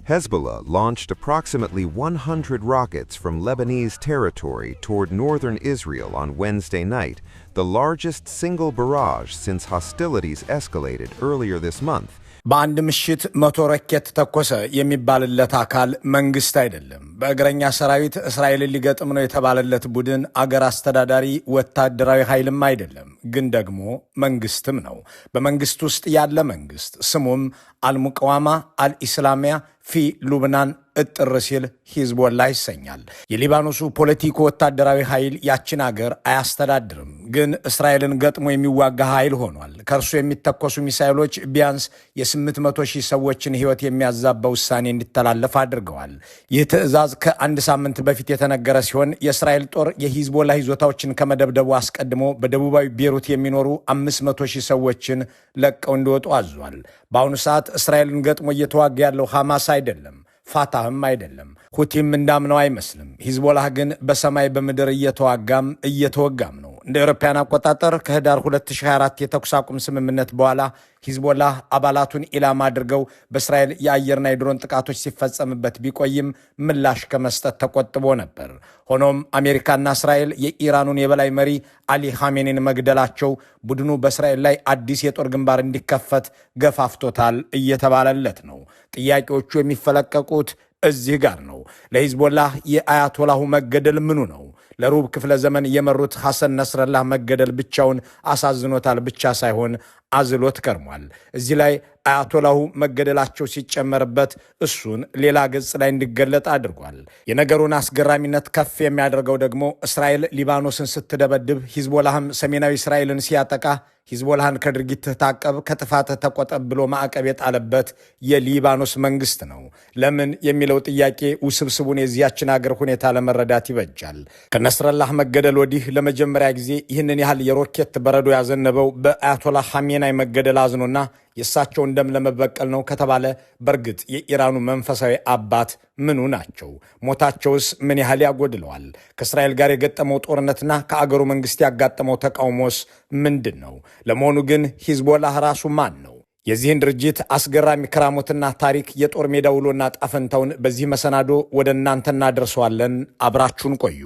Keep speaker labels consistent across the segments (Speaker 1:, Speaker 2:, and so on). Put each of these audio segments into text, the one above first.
Speaker 1: Hezbollah launched approximately 100 rockets from Lebanese territory toward northern Israel on Wednesday night, the largest single barrage since hostilities escalated earlier this month.
Speaker 2: በአንድ ምሽት 100 ሮኬት ተኮሰ የሚባልለት አካል መንግስት አይደለም። በእግረኛ ሰራዊት እስራኤልን ሊገጥም ነው የተባለለት ቡድን አገር አስተዳዳሪ ወታደራዊ ኃይልም አይደለም፣ ግን ደግሞ መንግስትም ነው። በመንግስት ውስጥ ያለ መንግስት ስሙም አልሙቀዋማ አልኢስላሚያ ፊ ሉብናን እጥር ሲል ሂዝቦላ ይሰኛል። የሊባኖሱ ፖለቲኮ ወታደራዊ ኃይል ያችን አገር አያስተዳድርም፣ ግን እስራኤልን ገጥሞ የሚዋጋ ኃይል ሆኗል። ከእርሱ የሚተኮሱ ሚሳይሎች ቢያንስ የ800,000 ሰዎችን ሕይወት የሚያዛባ ውሳኔ እንዲተላለፍ አድርገዋል። ይህ ትዕዛዝ ከአንድ ሳምንት በፊት የተነገረ ሲሆን የእስራኤል ጦር የሂዝቦላ ይዞታዎችን ከመደብደቡ አስቀድሞ በደቡባዊ ቤሩት የሚኖሩ 500,000 ሰዎችን ለቀው እንዲወጡ አዟል። በአሁኑ ሰዓት እስራኤልን ገጥሞ እየተዋጋ ያለው ሐማስ አይደለም፣ ፋታህም አይደለም፣ ሁቲም እንዳምነው አይመስልም። ሂዝቦላህ ግን በሰማይ በምድር እየተወጋም ነው። እንደ አውሮፓውያን አቆጣጠር ከህዳር 2024 የተኩስ አቁም ስምምነት በኋላ ሂዝቦላህ አባላቱን ኢላማ አድርገው በእስራኤል የአየርና የድሮን ጥቃቶች ሲፈጸምበት ቢቆይም ምላሽ ከመስጠት ተቆጥቦ ነበር። ሆኖም አሜሪካና እስራኤል የኢራኑን የበላይ መሪ አሊ ኻሜኒን መግደላቸው ቡድኑ በእስራኤል ላይ አዲስ የጦር ግንባር እንዲከፈት ገፋፍቶታል እየተባለለት ነው። ጥያቄዎቹ የሚፈለቀቁት እዚህ ጋር ነው። ለሂዝቦላህ የአያቶላሁ መገደል ምኑ ነው? ለሩብ ክፍለ ዘመን የመሩት ሐሰን ነስረላህ መገደል ብቻውን አሳዝኖታል ብቻ ሳይሆን አዝሎት ከርሟል። እዚህ ላይ አያቶላሁ መገደላቸው ሲጨመርበት እሱን ሌላ ገጽ ላይ እንዲገለጥ አድርጓል። የነገሩን አስገራሚነት ከፍ የሚያደርገው ደግሞ እስራኤል ሊባኖስን ስትደበድብ፣ ሂዝቦላህም ሰሜናዊ እስራኤልን ሲያጠቃ ሂዝቦላህን ከድርጊትህ ታቀብ፣ ከጥፋትህ ተቆጠብ ብሎ ማዕቀብ የጣለበት የሊባኖስ መንግስት ነው። ለምን የሚለው ጥያቄ ውስብስቡን የዚያችን አገር ሁኔታ ለመረዳት ይበጃል። ከነስረላህ መገደል ወዲህ ለመጀመሪያ ጊዜ ይህንን ያህል የሮኬት በረዶ ያዘነበው በአያቶላህ ኻሜናይ መገደል አዝኖና የእሳቸውን ደም ለመበቀል ነው ከተባለ በእርግጥ የኢራኑ መንፈሳዊ አባት ምኑ ናቸው? ሞታቸውስ ምን ያህል ያጎድለዋል? ከእስራኤል ጋር የገጠመው ጦርነትና ከአገሩ መንግስት ያጋጠመው ተቃውሞስ ምንድን ነው? ለመሆኑ ግን ሂዝቦላህ ራሱ ማን ነው? የዚህን ድርጅት አስገራሚ ክራሞትና ታሪክ የጦር ሜዳ ውሎና ጣፈንታውን በዚህ መሰናዶ ወደ እናንተ እናደርሰዋለን። አብራችሁን ቆዩ።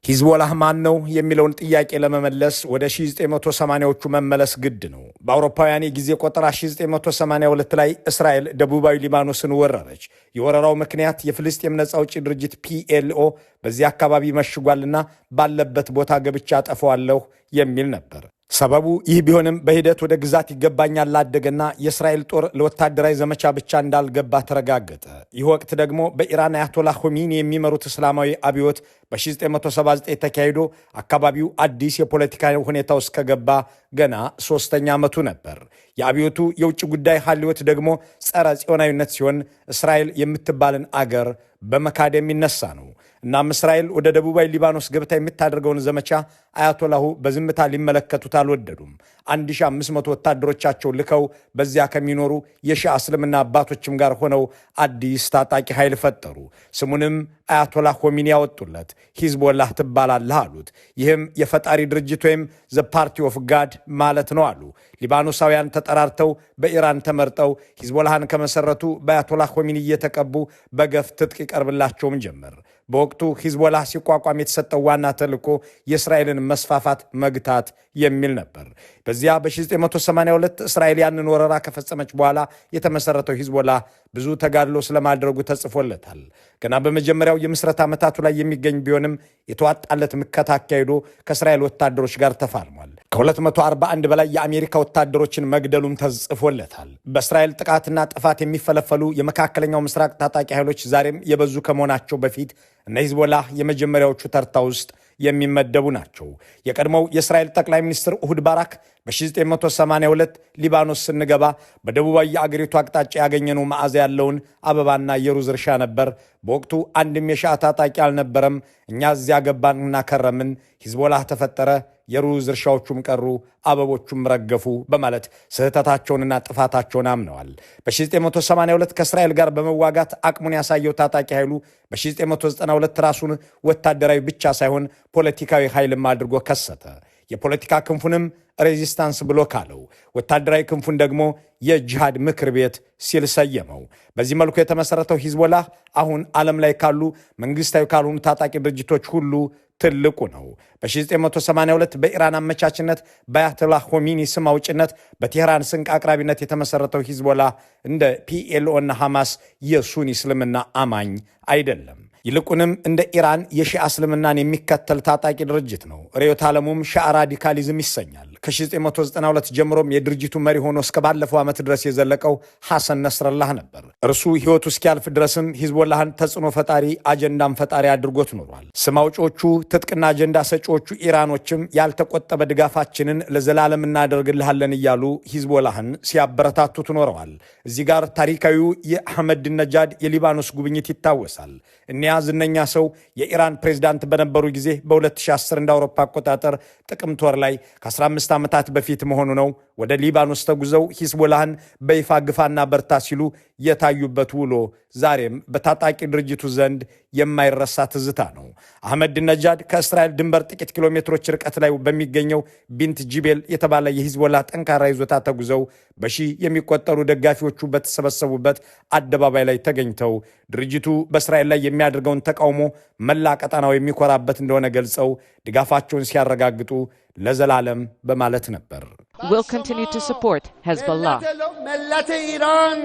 Speaker 2: ሂዝቦላህ ማን ነው የሚለውን ጥያቄ ለመመለስ ወደ 1980ዎቹ መመለስ ግድ ነው። በአውሮፓውያን የጊዜ ቆጠራ 1982 ላይ እስራኤል ደቡባዊ ሊባኖስን ወረረች። የወረራው ምክንያት የፍልስጤም ነጻ አውጪ ድርጅት PLO በዚህ አካባቢ መሽጓልና ባለበት ቦታ ገብቻ አጠፋዋለሁ የሚል ነበር። ሰበቡ ይህ ቢሆንም በሂደት ወደ ግዛት ይገባኛል ላደገና የእስራኤል ጦር ለወታደራዊ ዘመቻ ብቻ እንዳልገባ ተረጋገጠ። ይህ ወቅት ደግሞ በኢራን አያቶላህ ኾሜኒ የሚመሩት እስላማዊ አብዮት በ1979 ተካሂዶ አካባቢው አዲስ የፖለቲካ ሁኔታ ውስጥ ከገባ ገና 3ኛ ዓመቱ ነበር። የአብዮቱ የውጭ ጉዳይ ሐልዮት ደግሞ ጸረ ጽዮናዊነት ሲሆን እስራኤል የምትባልን አገር በመካድ የሚነሳ ነው። እናም እስራኤል ወደ ደቡባዊ ሊባኖስ ገብታ የምታደርገውን ዘመቻ አያቶላሁ በዝምታ ሊመለከቱት አልወደዱም። 1500 ወታደሮቻቸው ልከው በዚያ ከሚኖሩ የሺዓ እስልምና አባቶችም ጋር ሆነው አዲስ ታጣቂ ኃይል ፈጠሩ። ስሙንም አያቶላህ ኾሜኒ ያወጡለት። ሂዝቦላህ ትባላለህ አሉት። ይህም የፈጣሪ ድርጅት ወይም ዘ ፓርቲ ኦፍ ጋድ ማለት ነው አሉ። ሊባኖሳውያን ተጠራርተው በኢራን ተመርጠው ሂዝቦላህን ከመሰረቱ በአያቶላህ ኾሜኒ እየተቀቡ በገፍ ትጥቅ ይቀርብላቸውም ጀመር። በወቅቱ ሂዝቦላህ ሲቋቋም የተሰጠው ዋና ተልዕኮ የእስራኤልን መስፋፋት መግታት የሚል ነበር። በዚያ በ1982 እስራኤል ያንን ወረራ ከፈጸመች በኋላ የተመሰረተው ሂዝቦላህ ብዙ ተጋድሎ ስለማድረጉ ተጽፎለታል። ገና በመጀመሪያው የምስረት ዓመታቱ ላይ የሚገኝ ቢሆንም የተዋጣለት ምከታ አካሂዶ ከእስራኤል ወታደሮች ጋር ተፋልሟል። ከ241 በላይ የአሜሪካ ወታደሮችን መግደሉም ተጽፎለታል። በእስራኤል ጥቃትና ጥፋት የሚፈለፈሉ የመካከለኛው ምስራቅ ታጣቂ ኃይሎች ዛሬም የበዙ ከመሆናቸው በፊት እነ ሂዝቦላህ የመጀመሪያዎቹ ተርታ ውስጥ የሚመደቡ ናቸው። የቀድሞው የእስራኤል ጠቅላይ ሚኒስትር እሁድ ባራክ በ1982 ሊባኖስ ስንገባ በደቡባዊ የአገሪቱ አቅጣጫ ያገኘነው መዓዛ ያለውን አበባና የሩዝ እርሻ ነበር። በወቅቱ አንድም የሺዓ ታጣቂ አልነበረም። እኛ እዚያ ገባንና ከረምን። ሂዝቦላህ ተፈጠረ፣ የሩዝ እርሻዎቹም ቀሩ፣ አበቦቹም ረገፉ በማለት ስህተታቸውንና ጥፋታቸውን አምነዋል። በ1982 ከእስራኤል ጋር በመዋጋት አቅሙን ያሳየው ታጣቂ ኃይሉ በ1992 ራሱን ወታደራዊ ብቻ ሳይሆን ፖለቲካዊ ኃይልም አድርጎ ከሰተ። የፖለቲካ ክንፉንም ሬዚስታንስ ብሎክ አለው። ወታደራዊ ክንፉን ደግሞ የጂሃድ ምክር ቤት ሲል ሰየመው። በዚህ መልኩ የተመሰረተው ሂዝቦላህ አሁን ዓለም ላይ ካሉ መንግስታዊ ካልሆኑ ታጣቂ ድርጅቶች ሁሉ ትልቁ ነው። በ1982 በኢራን አመቻችነት በአያቶላህ ኾሜኒ ስም አውጭነት በቴህራን ስንቅ አቅራቢነት የተመሰረተው ሂዝቦላህ እንደ ፒኤልኦ እና ሐማስ የሱኒ እስልምና አማኝ አይደለም። ይልቁንም እንደ ኢራን የሺዓ እስልምናን የሚከተል ታጣቂ ድርጅት ነው። ርዕዮተ ዓለሙም ሺዓ ራዲካሊዝም ይሰኛል። ከ1992 ጀምሮም የድርጅቱ መሪ ሆኖ እስከ ባለፈው ዓመት ድረስ የዘለቀው ሐሰን ነስረላህ ነበር። እርሱ ሕይወቱ እስኪያልፍ ድረስም ሂዝቦላህን ተጽዕኖ ፈጣሪ አጀንዳም ፈጣሪ አድርጎት ኖሯል። ስም አውጪዎቹ ትጥቅና አጀንዳ ሰጪዎቹ ኢራኖችም ያልተቆጠበ ድጋፋችንን ለዘላለም እናደርግልሃለን እያሉ ሂዝቦላህን ሲያበረታቱት ኖረዋል። እዚህ ጋር ታሪካዊው የአህመድ ነጃድ የሊባኖስ ጉብኝት ይታወሳል። እኒያ ዝነኛ ሰው የኢራን ፕሬዝዳንት በነበሩ ጊዜ በ2010 እንደ አውሮፓ አቆጣጠር ጥቅምት ወር ላይ ከ15 ዓመታት በፊት መሆኑ ነው ወደ ሊባኖስ ተጉዘው ሂዝቦላህን በይፋ ግፋና በርታ ሲሉ የታዩበት ውሎ ዛሬም በታጣቂ ድርጅቱ ዘንድ የማይረሳ ትዝታ ነው። አህመድ ነጃድ ከእስራኤል ድንበር ጥቂት ኪሎ ሜትሮች ርቀት ላይ በሚገኘው ቢንት ጂቤል የተባለ የሂዝቦላህ ጠንካራ ይዞታ ተጉዘው በሺህ የሚቆጠሩ ደጋፊዎቹ በተሰበሰቡበት አደባባይ ላይ ተገኝተው ድርጅቱ በእስራኤል ላይ የሚያደርገውን ተቃውሞ መላ ቀጠናው የሚኮራበት እንደሆነ ገልጸው ድጋፋቸውን ሲያረጋግጡ ለዘላለም በማለት ነበር።
Speaker 3: Will continue to support Hezbollah.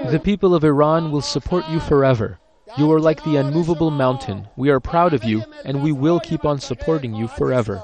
Speaker 4: The people of Iran will support you forever. You are like the unmovable mountain. We are proud of you, and we will keep on supporting you forever.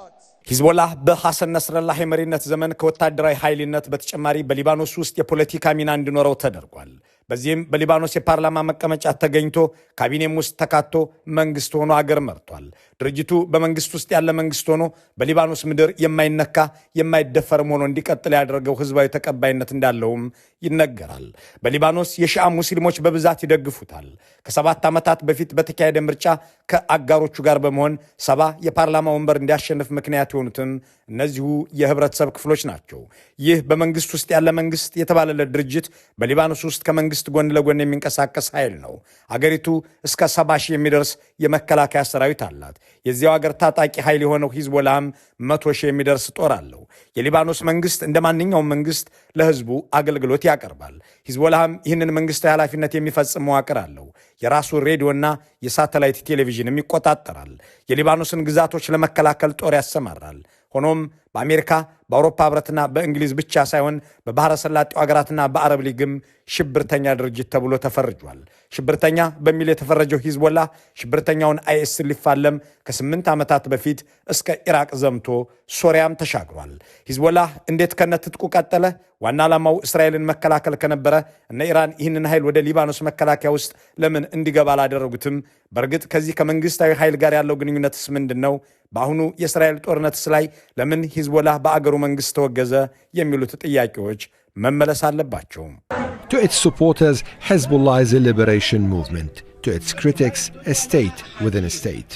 Speaker 2: ሂዝቦላህ በሐሰን ነስረላህ የመሪነት ዘመን ከወታደራዊ ኃይልነት በተጨማሪ በሊባኖስ ውስጥ የፖለቲካ ሚና እንዲኖረው ተደርጓል። በዚህም በሊባኖስ የፓርላማ መቀመጫ ተገኝቶ ካቢኔም ውስጥ ተካቶ መንግስት ሆኖ አገር መርቷል። ድርጅቱ በመንግስት ውስጥ ያለ መንግስት ሆኖ በሊባኖስ ምድር የማይነካ የማይደፈርም ሆኖ እንዲቀጥል ያደረገው ህዝባዊ ተቀባይነት እንዳለውም ይነገራል። በሊባኖስ የሺዓ ሙስሊሞች በብዛት ይደግፉታል። ከ7 ዓመታት በፊት በተካሄደ ምርጫ ከአጋሮቹ ጋር በመሆን 70 የፓርላማ ወንበር እንዲያሸንፍ ምክንያት የሆኑትም እነዚሁ የህብረተሰብ ክፍሎች ናቸው። ይህ በመንግስት ውስጥ ያለ መንግስት የተባለለት ድርጅት በሊባኖስ ውስጥ ከመንግስት ጎን ለጎን የሚንቀሳቀስ ኃይል ነው። አገሪቱ እስከ 70 ሺህ የሚደርስ የመከላከያ ሰራዊት አላት። የዚያው አገር ታጣቂ ኃይል የሆነው ሂዝቦላህም 100 ሺህ የሚደርስ ጦር አለው። የሊባኖስ መንግስት እንደ ማንኛውም መንግስት ለህዝቡ አገልግሎት ያቀርባል። ሂዝቦላህም ይህንን መንግስታዊ ኃላፊነት የሚፈጽም መዋቅር አለው። የራሱ ሬዲዮና የሳተላይት ቴሌቪዥንም ይቆጣጠራል። የሊባኖስን ግዛቶች ለመከላከል ጦር ያሰማራል። ሆኖም በአሜሪካ በአውሮፓ ህብረትና በእንግሊዝ ብቻ ሳይሆን በባህረ ሰላጤው ሀገራትና በአረብ ሊግም ሽብርተኛ ድርጅት ተብሎ ተፈርጇል። ሽብርተኛ በሚል የተፈረጀው ሂዝቦላህ ሽብርተኛውን አይኤስ ሊፋለም ከ8 ዓመታት በፊት እስከ ኢራቅ ዘምቶ ሶሪያም ተሻግሯል። ሂዝቦላህ እንዴት ከነትጥቁ ቀጠለ? ዋና ዓላማው እስራኤልን መከላከል ከነበረ እነ ኢራን ይህንን ኃይል ወደ ሊባኖስ መከላከያ ውስጥ ለምን እንዲገባ አላደረጉትም? በእርግጥ ከዚህ ከመንግስታዊ ኃይል ጋር ያለው ግንኙነትስ ምንድን ነው? በአሁኑ የእስራኤል ጦርነትስ ላይ ለምን ሂዝቦላህ በአገሩ መንግስት ተወገዘ? የሚሉት ጥያቄዎች መመለስ አለባቸው።
Speaker 5: To its supporters, Hezbollah is a liberation movement. To its critics, a state within a state.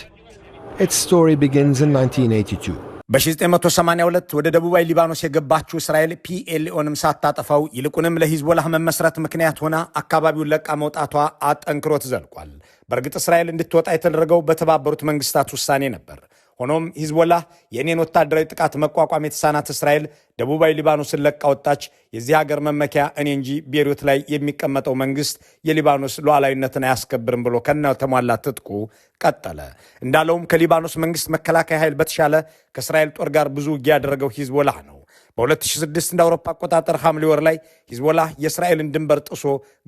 Speaker 5: Its story begins in 1982.
Speaker 2: በ1982 ወደ ደቡባዊ ሊባኖስ የገባችው እስራኤል ፒኤልኦንም ሳታጠፋው ይልቁንም ለሂዝቦላህ መመስረት ምክንያት ሆና አካባቢውን ለቃ መውጣቷ አጠንክሮ ተዘልቋል። በእርግጥ እስራኤል እንድትወጣ የተደረገው በተባበሩት መንግስታት ውሳኔ ነበር። ሆኖም ሂዝቦላህ የኔን ወታደራዊ ጥቃት መቋቋም የተሳናት እስራኤል ደቡባዊ ሊባኖስን ለቃ ወጣች። የዚህ ሀገር መመኪያ እኔ እንጂ ቤይሩት ላይ የሚቀመጠው መንግስት የሊባኖስ ሉዓላዊነትን አያስከብርም ብሎ ከነ ተሟላ ትጥቁ ቀጠለ። እንዳለውም ከሊባኖስ መንግስት መከላከያ ኃይል በተሻለ ከእስራኤል ጦር ጋር ብዙ ውጊያ ያደረገው ሂዝቦላህ ነው። በ2006 እንደ አውሮፓ አቆጣጠር ሐምሌ ወር ላይ ሂዝቦላህ የእስራኤልን ድንበር ጥሶ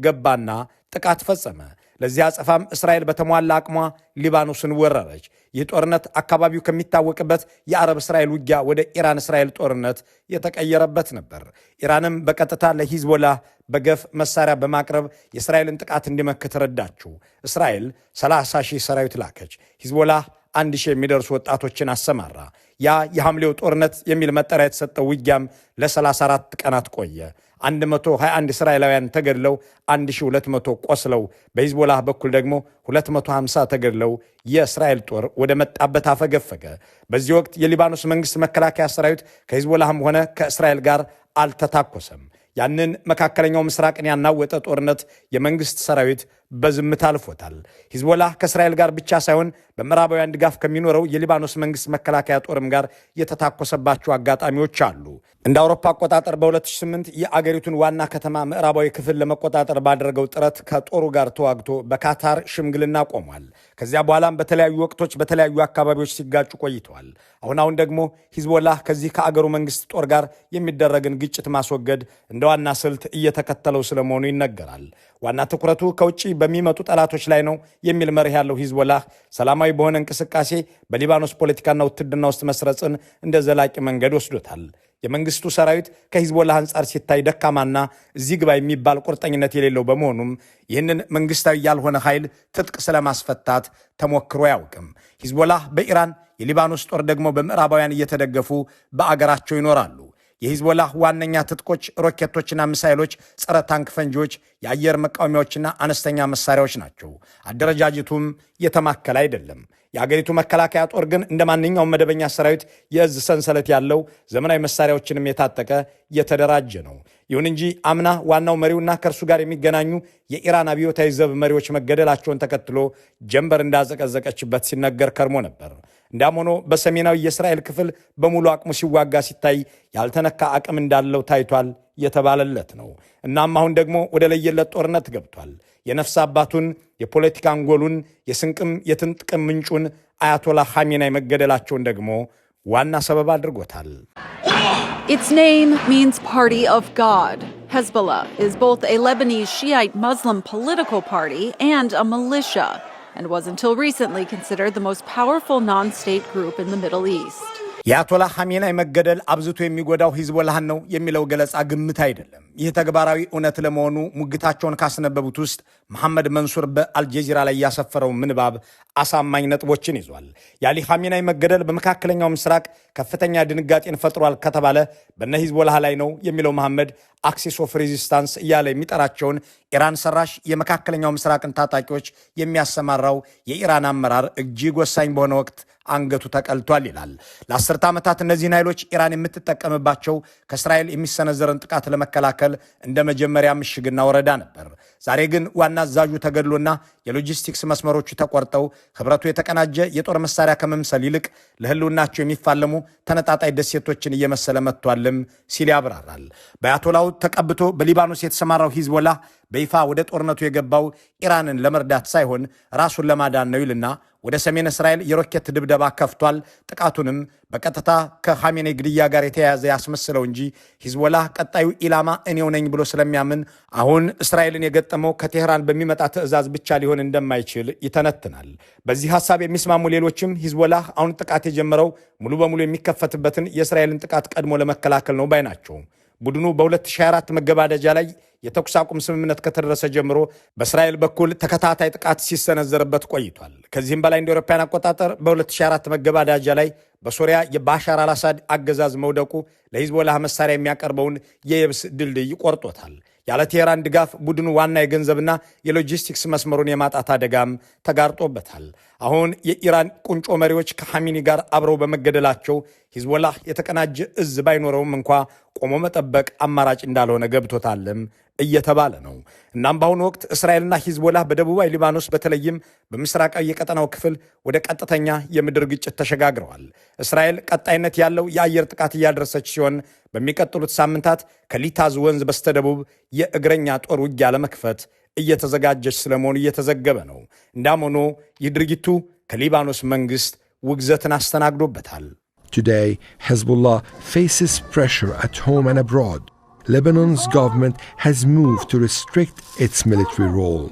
Speaker 2: ገባና ጥቃት ፈጸመ። ለዚህ አጸፋም እስራኤል በተሟላ አቅሟ ሊባኖስን ወረረች። ይህ ጦርነት አካባቢው ከሚታወቅበት የአረብ እስራኤል ውጊያ ወደ ኢራን እስራኤል ጦርነት የተቀየረበት ነበር። ኢራንም በቀጥታ ለሂዝቦላህ በገፍ መሳሪያ በማቅረብ የእስራኤልን ጥቃት እንዲመክት ረዳችው። እስራኤል 30 ሺህ ሰራዊት ላከች። ሂዝቦላህ 1 ሺህ የሚደርሱ ወጣቶችን አሰማራ። ያ የሐምሌው ጦርነት የሚል መጠሪያ የተሰጠው ውጊያም ለ34 ቀናት ቆየ። 121 እስራኤላውያን ተገድለው 1200 ቆስለው በሂዝቦላህ በኩል ደግሞ 250 ተገድለው የእስራኤል ጦር ወደ መጣበት አፈገፈገ። በዚህ ወቅት የሊባኖስ መንግስት መከላከያ ሰራዊት ከሂዝቦላህም ሆነ ከእስራኤል ጋር አልተታኮሰም። ያንን መካከለኛው ምስራቅን ያናወጠ ጦርነት የመንግስት ሰራዊት በዝምታ አልፎታል። ሂዝቦላህ ከእስራኤል ጋር ብቻ ሳይሆን በምዕራባውያን ድጋፍ ከሚኖረው የሊባኖስ መንግስት መከላከያ ጦርም ጋር የተታኮሰባቸው አጋጣሚዎች አሉ። እንደ አውሮፓ አቆጣጠር በ2008 የአገሪቱን ዋና ከተማ ምዕራባዊ ክፍል ለመቆጣጠር ባደረገው ጥረት ከጦሩ ጋር ተዋግቶ በካታር ሽምግልና ቆሟል። ከዚያ በኋላም በተለያዩ ወቅቶች በተለያዩ አካባቢዎች ሲጋጩ ቆይተዋል። አሁን ደግሞ ሂዝቦላህ ከዚህ ከአገሩ መንግስት ጦር ጋር የሚደረግን ግጭት ማስወገድ እንደ ዋና ስልት እየተከተለው ስለመሆኑ ይነገራል። ዋና ትኩረቱ ከውጭ በሚመጡ ጠላቶች ላይ ነው የሚል መርህ ያለው ሂዝቦላህ ሰላማዊ በሆነ እንቅስቃሴ በሊባኖስ ፖለቲካና ውትድርና ውስጥ መስረጽን እንደ ዘላቂ መንገድ ወስዶታል። የመንግስቱ ሰራዊት ከሂዝቦላህ አንጻር ሲታይ ደካማና እዚህ ግባ የሚባል ቁርጠኝነት የሌለው በመሆኑም ይህንን መንግስታዊ ያልሆነ ኃይል ትጥቅ ስለማስፈታት ተሞክሮ አያውቅም። ሂዝቦላህ በኢራን የሊባኖስ ጦር ደግሞ በምዕራባውያን እየተደገፉ በአገራቸው ይኖራሉ። የሂዝቦላህ ዋነኛ ትጥቆች ሮኬቶችና ሚሳኤሎች፣ ጸረ ታንክ ፈንጂዎች፣ የአየር መቃወሚያዎችና አነስተኛ መሳሪያዎች ናቸው። አደረጃጀቱም የተማከለ አይደለም። የአገሪቱ መከላከያ ጦር ግን እንደ ማንኛውም መደበኛ ሰራዊት የእዝ ሰንሰለት ያለው ዘመናዊ መሳሪያዎችንም የታጠቀ የተደራጀ ነው። ይሁን እንጂ አምና ዋናው መሪውና ከእርሱ ጋር የሚገናኙ የኢራን አብዮታዊ ዘብ መሪዎች መገደላቸውን ተከትሎ ጀንበር እንዳዘቀዘቀችበት ሲነገር ከርሞ ነበር። እንዳም ሆኖ በሰሜናዊ የእስራኤል ክፍል በሙሉ አቅሙ ሲዋጋ ሲታይ ያልተነካ አቅም እንዳለው ታይቷል የተባለለት ነው። እናም አሁን ደግሞ ወደ ለየለት ጦርነት ገብቷል። የነፍስ አባቱን የፖለቲካ አንጎሉን የስንቅም የትንጥቅም ምንጩን አያቶላህ ኻሜናይ መገደላቸውን ደግሞ ዋና ሰበብ አድርጎታል።
Speaker 6: Its name means Party of God. Hezbollah is both a Lebanese Shiite Muslim political party and a militia, and was until recently considered the most powerful non-state group in the Middle East.
Speaker 2: የአያቶላህ ኻሜናይ መገደል አብዝቶ የሚጎዳው ሂዝቦላህን ነው የሚለው ገለጻ ግምት አይደለም። ይህ ተግባራዊ እውነት ለመሆኑ ሙግታቸውን ካስነበቡት ውስጥ መሐመድ መንሱር በአልጀዚራ ላይ ያሰፈረው ምንባብ አሳማኝ ነጥቦችን ይዟል። የአሊ ኻሜናይ መገደል በመካከለኛው ምስራቅ ከፍተኛ ድንጋጤን ፈጥሯል ከተባለ በነ ሂዝቦላህ ላይ ነው የሚለው መሐመድ አክሲስ ኦፍ ሬዚስታንስ እያለ የሚጠራቸውን ኢራን ሰራሽ የመካከለኛው ምስራቅን ታጣቂዎች የሚያሰማራው የኢራን አመራር እጅግ ወሳኝ በሆነ ወቅት አንገቱ ተቀልቷል ይላል። ለ10 ዓመታት እነዚህን ኃይሎች ኢራን የምትጠቀምባቸው ከእስራኤል የሚሰነዘርን ጥቃት ለመከላከል እንደ መጀመሪያ ምሽግና ወረዳ ነበር። ዛሬ ግን ዋና አዛዡ ተገድሎና የሎጂስቲክስ መስመሮቹ ተቆርጠው ህብረቱ የተቀናጀ የጦር መሳሪያ ከመምሰል ይልቅ ለህልውናቸው የሚፋለሙ ተነጣጣይ ደሴቶችን እየመሰለ መጥቷልም ሲል ያብራራል። በአያቶላው ተቀብቶ በሊባኖስ የተሰማራው ሂዝቦላህ በይፋ ወደ ጦርነቱ የገባው ኢራንን ለመርዳት ሳይሆን ራሱን ለማዳን ነው ይልና ወደ ሰሜን እስራኤል የሮኬት ድብደባ ከፍቷል። ጥቃቱንም በቀጥታ ከኻሜኔይ ግድያ ጋር የተያያዘ ያስመስለው እንጂ ሂዝቦላህ ቀጣዩ ኢላማ እኔው ነኝ ብሎ ስለሚያምን አሁን እስራኤልን የገጠመው ከቴህራን በሚመጣ ትዕዛዝ ብቻ ሊሆን እንደማይችል ይተነትናል። በዚህ ሐሳብ የሚስማሙ ሌሎችም ሂዝቦላህ አሁን ጥቃት የጀመረው ሙሉ በሙሉ የሚከፈትበትን የእስራኤልን ጥቃት ቀድሞ ለመከላከል ነው ባይ ናቸው። ቡድኑ በ2024 መገባደጃ ላይ የተኩስ አቁም ስምምነት ከተደረሰ ጀምሮ በእስራኤል በኩል ተከታታይ ጥቃት ሲሰነዘርበት ቆይቷል። ከዚህም በላይ እንደ አውሮፓውያን አቆጣጠር በ2024 መገባደጃ ላይ በሶሪያ የባሻር አልአሳድ አገዛዝ መውደቁ ለሂዝቦላህ መሳሪያ የሚያቀርበውን የየብስ ድልድይ ቆርጦታል። ያለ ቴህራን ድጋፍ ቡድኑ ዋና የገንዘብና የሎጂስቲክስ መስመሩን የማጣት አደጋም ተጋርጦበታል። አሁን የኢራን ቁንጮ መሪዎች ከኻሜኒ ጋር አብረው በመገደላቸው ሂዝቦላህ የተቀናጀ እዝ ባይኖረውም እንኳ ቆሞ መጠበቅ አማራጭ እንዳልሆነ ገብቶታልም እየተባለ ነው። እናም በአሁኑ ወቅት እስራኤልና ሂዝቦላህ በደቡባዊ ሊባኖስ በተለይም በምስራቃዊ የቀጠናው ክፍል ወደ ቀጥተኛ የምድር ግጭት ተሸጋግረዋል። እስራኤል ቀጣይነት ያለው የአየር ጥቃት እያደረሰች ሲሆን በሚቀጥሉት ሳምንታት ከሊታዝ ወንዝ በስተደቡብ የእግረኛ ጦር ውጊያ ለመክፈት እየተዘጋጀች ስለመሆኑ እየተዘገበ ነው። እንዳም ሆኖ ይህ ድርጊቱ ከሊባኖስ መንግስት ውግዘትን አስተናግዶበታል።
Speaker 5: Today, Hezbollah faces pressure at home and abroad. Lebanon's government has moved to restrict its military role.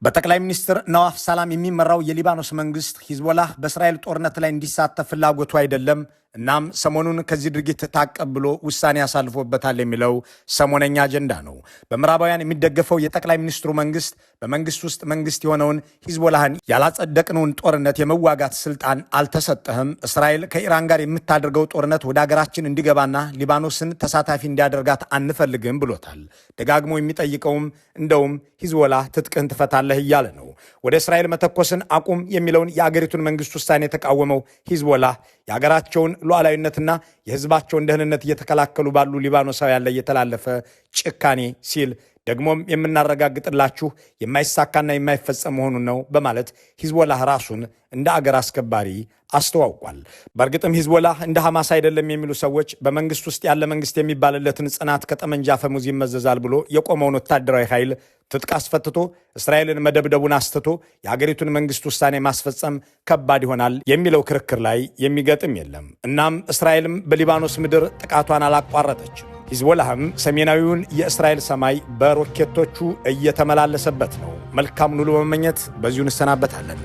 Speaker 2: በጠቅላይ ሚኒስትር ነዋፍ ሰላም የሚመራው የሊባኖስ መንግስት ሂዝቦላህ በእስራኤል ጦርነት ላይ እንዲሳተፍ ፍላጎቱ አይደለም፣ እናም ሰሞኑን ከዚህ ድርጊት ታቀብ ብሎ ውሳኔ ያሳልፎበታል የሚለው ሰሞነኛ አጀንዳ ነው። በምዕራባውያን የሚደገፈው የጠቅላይ ሚኒስትሩ መንግስት በመንግስት ውስጥ መንግስት የሆነውን ሂዝቦላህን ያላጸደቅነውን ጦርነት የመዋጋት ስልጣን አልተሰጠህም፣ እስራኤል ከኢራን ጋር የምታደርገው ጦርነት ወደ አገራችን እንዲገባና ሊባኖስን ተሳታፊ እንዲያደርጋት አንፈልግም ብሎታል። ደጋግሞ የሚጠይቀውም እንደውም ሂዝቦላህ ትጥቅህን ትፈታለህ እያለ ነው። ወደ እስራኤል መተኮስን አቁም የሚለውን የአገሪቱን መንግስት ውሳኔ የተቃወመው ሂዝቦላህ የአገራቸውን ሉዓላዊነትና የህዝባቸውን ደህንነት እየተከላከሉ ባሉ ሊባኖሳውያን ላይ የተላለፈ ጭካኔ ሲል ደግሞም የምናረጋግጥላችሁ የማይሳካና የማይፈጸም መሆኑን ነው በማለት ሂዝቦላህ ራሱን እንደ አገር አስከባሪ አስተዋውቋል። በእርግጥም ሂዝቦላህ እንደ ሐማስ አይደለም የሚሉ ሰዎች በመንግስት ውስጥ ያለ መንግስት የሚባልለትን ጽናት ከጠመንጃ ፈሙዝ ይመዘዛል ብሎ የቆመውን ወታደራዊ ኃይል ትጥቅ አስፈትቶ እስራኤልን መደብደቡን አስተቶ የሀገሪቱን መንግስት ውሳኔ ማስፈጸም ከባድ ይሆናል የሚለው ክርክር ላይ የሚገጥም የለም። እናም እስራኤልም በሊባኖስ ምድር ጥቃቷን አላቋረጠችም። ሂዝቦላህም ሰሜናዊውን የእስራኤል ሰማይ በሮኬቶቹ እየተመላለሰበት ነው። መልካሙን ሁሉ በመመኘት በዚሁ እንሰናበታለን።